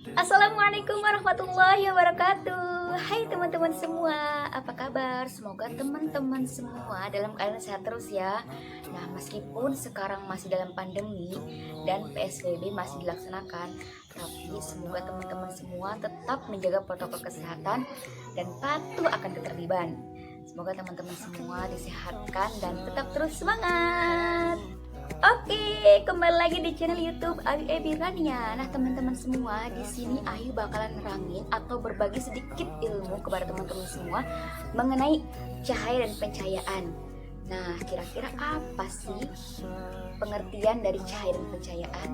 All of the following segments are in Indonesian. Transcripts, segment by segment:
Assalamualaikum warahmatullahi wabarakatuh. Hai teman-teman semua, apa kabar? Semoga teman-teman semua dalam keadaan sehat terus ya. Nah, meskipun sekarang masih dalam pandemi dan PSBB masih dilaksanakan, tapi semoga teman-teman semua tetap menjaga protokol kesehatan dan patuh akan ketertiban. Semoga teman-teman semua disehatkan dan tetap terus semangat. Oke, kembali lagi di channel YouTube Ayu Ebi Rania. Nah, teman-teman semua, di sini Ayu bakalan nerangin atau berbagi sedikit ilmu kepada teman-teman semua mengenai cahaya dan pencahayaan. Nah, kira-kira apa sih pengertian dari cahaya dan pencahayaan?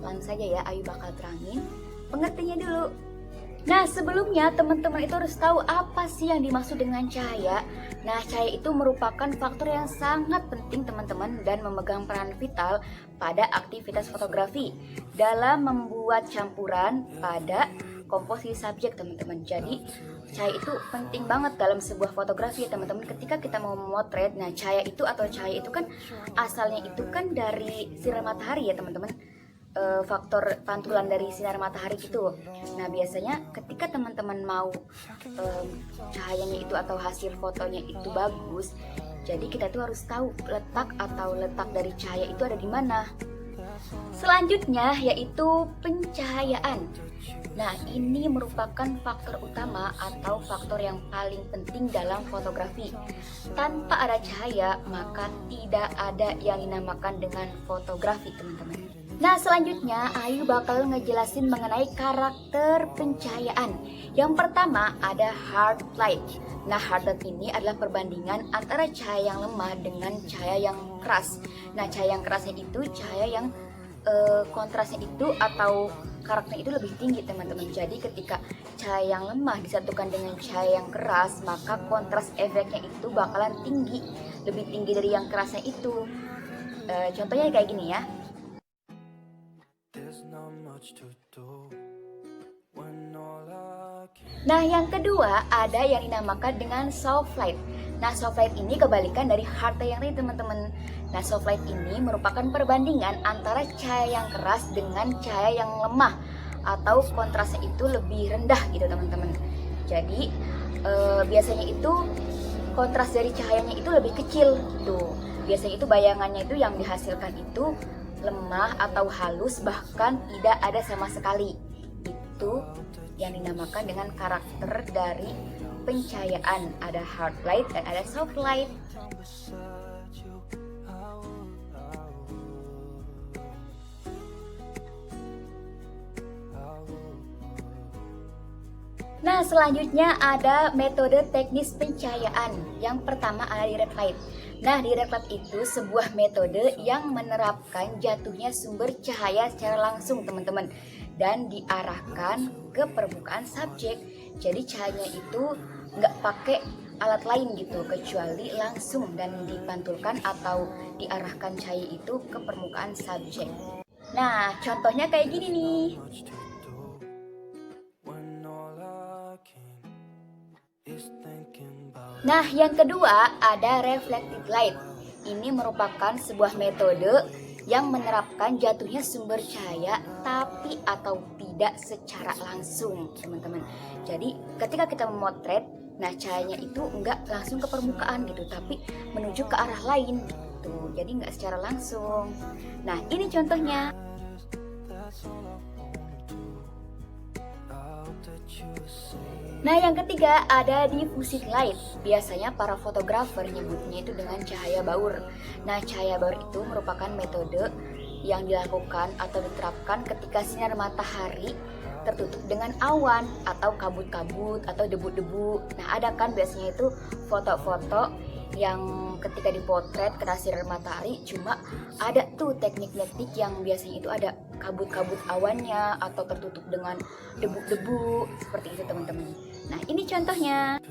Langsung saja ya, Ayu bakal terangin pengertiannya dulu. Nah, sebelumnya teman-teman itu harus tahu apa sih yang dimaksud dengan cahaya. Nah, cahaya itu merupakan faktor yang sangat penting teman-teman dan memegang peran vital pada aktivitas fotografi dalam membuat campuran pada komposisi subjek teman-teman. Jadi, cahaya itu penting banget dalam sebuah fotografi ya teman-teman. Ketika kita mau memotret, nah cahaya itu kan asalnya itu kan dari sinar matahari ya teman-teman. Faktor pantulan dari sinar matahari gitu. Nah, biasanya ketika teman-teman mau cahayanya itu atau hasil fotonya itu bagus, jadi kita tuh harus tahu letak dari cahaya itu ada di mana. Selanjutnya yaitu pencahayaan. Nah, ini merupakan faktor utama atau faktor yang paling penting dalam fotografi. Tanpa ada cahaya, maka tidak ada yang dinamakan dengan fotografi, teman-teman. Nah, selanjutnya Ayu bakal ngejelasin mengenai karakter pencahayaan. Yang pertama ada hard light. Nah, hard light ini adalah perbandingan antara cahaya yang lemah dengan cahaya yang keras. Nah, cahaya yang kerasnya itu cahaya yang kontrasnya itu atau karakternya itu lebih tinggi teman-teman. Jadi ketika cahaya yang lemah disatukan dengan cahaya yang keras, maka kontras efeknya itu bakalan tinggi, lebih tinggi dari yang kerasnya itu. Contohnya kayak gini ya. Nah, yang kedua ada yang dinamakan dengan soft light. Nah, soft light ini kebalikan dari hard light yang tadi teman-teman. Nah, soft light ini merupakan perbandingan antara cahaya yang keras dengan cahaya yang lemah atau kontrasnya itu lebih rendah gitu teman-teman. Jadi biasanya itu kontras dari cahayanya itu lebih kecil tuh. Biasanya itu bayangannya itu yang dihasilkan itu lemah atau halus, bahkan tidak ada sama sekali. Itu yang dinamakan dengan karakter dari pencahayaan. Ada hard light dan ada soft light. Nah, selanjutnya ada metode teknis pencahayaan. Yang pertama ada direct light. Nah, direct light itu sebuah metode yang menerapkan jatuhnya sumber cahaya secara langsung teman-teman dan diarahkan ke permukaan subjek. Jadi cahayanya itu nggak pakai alat lain gitu, kecuali langsung dan dipantulkan atau diarahkan cahaya itu ke permukaan subjek. Nah, contohnya kayak gini nih. Nah, yang kedua ada reflected light. Ini merupakan sebuah metode yang menerapkan jatuhnya sumber cahaya tapi atau tidak secara langsung, teman-teman. Jadi, ketika kita memotret, nah cahayanya itu enggak langsung ke permukaan gitu, tapi menuju ke arah lain gitu. Jadi enggak secara langsung. Nah, ini contohnya. Nah, yang ketiga ada diffusing light. Biasanya para fotografer nyebutnya itu dengan cahaya baur. Nah, cahaya baur itu merupakan metode yang dilakukan atau diterapkan ketika sinar matahari tertutup dengan awan atau kabut-kabut atau debu-debu. Nah, ada kan biasanya itu foto-foto yang ketika dipotret kena sinar matahari, cuma ada tuh teknik-teknik yang biasanya itu ada kabut-kabut awannya atau tertutup dengan debu-debu seperti itu teman-teman. Nah, ini contohnya.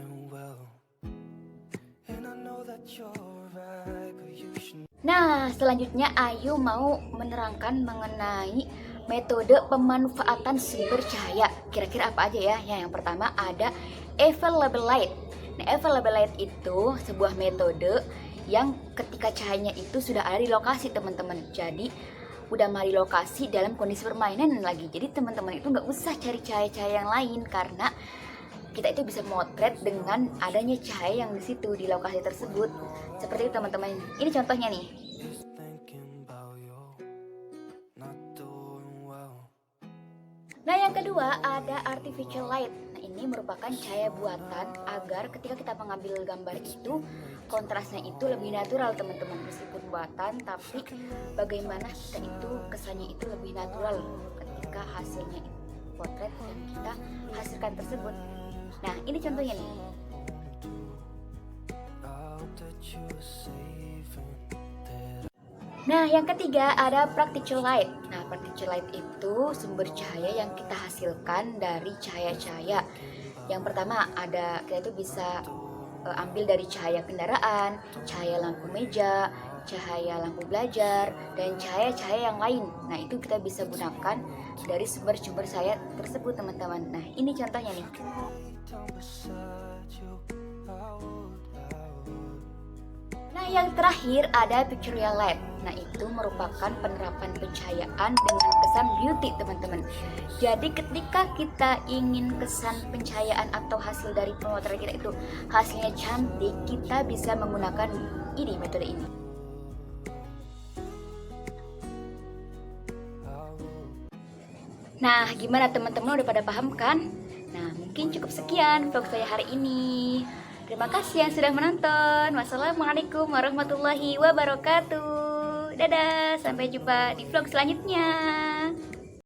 Nah, selanjutnya Ayu mau menerangkan mengenai metode pemanfaatan sumber cahaya. Kira-kira apa aja ya? Yang pertama ada available light. Nah, available light itu sebuah metode yang ketika cahayanya itu sudah ada di lokasi teman-teman. Jadi udah mari lokasi dalam kondisi permainan lagi. Jadi teman-teman itu nggak usah cari cahaya-cahaya yang lain, karena kita itu bisa motret dengan adanya cahaya yang di situ di lokasi tersebut. Seperti itu teman-teman. Ini contohnya nih. Nah, yang kedua ada artificial light. Nah, ini merupakan cahaya buatan agar ketika kita mengambil gambar itu kontrasnya itu lebih natural teman-teman. Meskipun buatan, tapi bagaimana kita itu kesannya itu lebih natural ketika hasilnya itu potret yang kita hasilkan tersebut. Nah, ini contohnya nih. Nah, yang ketiga ada practical light. Nah, practical light itu sumber cahaya yang kita hasilkan dari cahaya-cahaya. Yang pertama ada, kita itu bisa ambil dari cahaya kendaraan, cahaya lampu meja, cahaya lampu belajar, dan cahaya-cahaya yang lain. Nah, itu kita bisa gunakan dari sumber-sumber cahaya tersebut teman-teman. Nah, ini contohnya nih. Nah, yang terakhir ada pictorial light. Nah, itu merupakan penerapan pencahayaan dengan kesan beauty teman-teman. Jadi ketika kita ingin kesan pencahayaan atau hasil dari pemotretan kita itu hasilnya cantik, kita bisa menggunakan metode ini. Nah, gimana teman-teman, udah pada paham kan? Nah, mungkin cukup sekian vlog saya hari ini. Terima kasih yang sudah menonton. Wassalamualaikum warahmatullahi wabarakatuh. Dadah, sampai jumpa di vlog selanjutnya.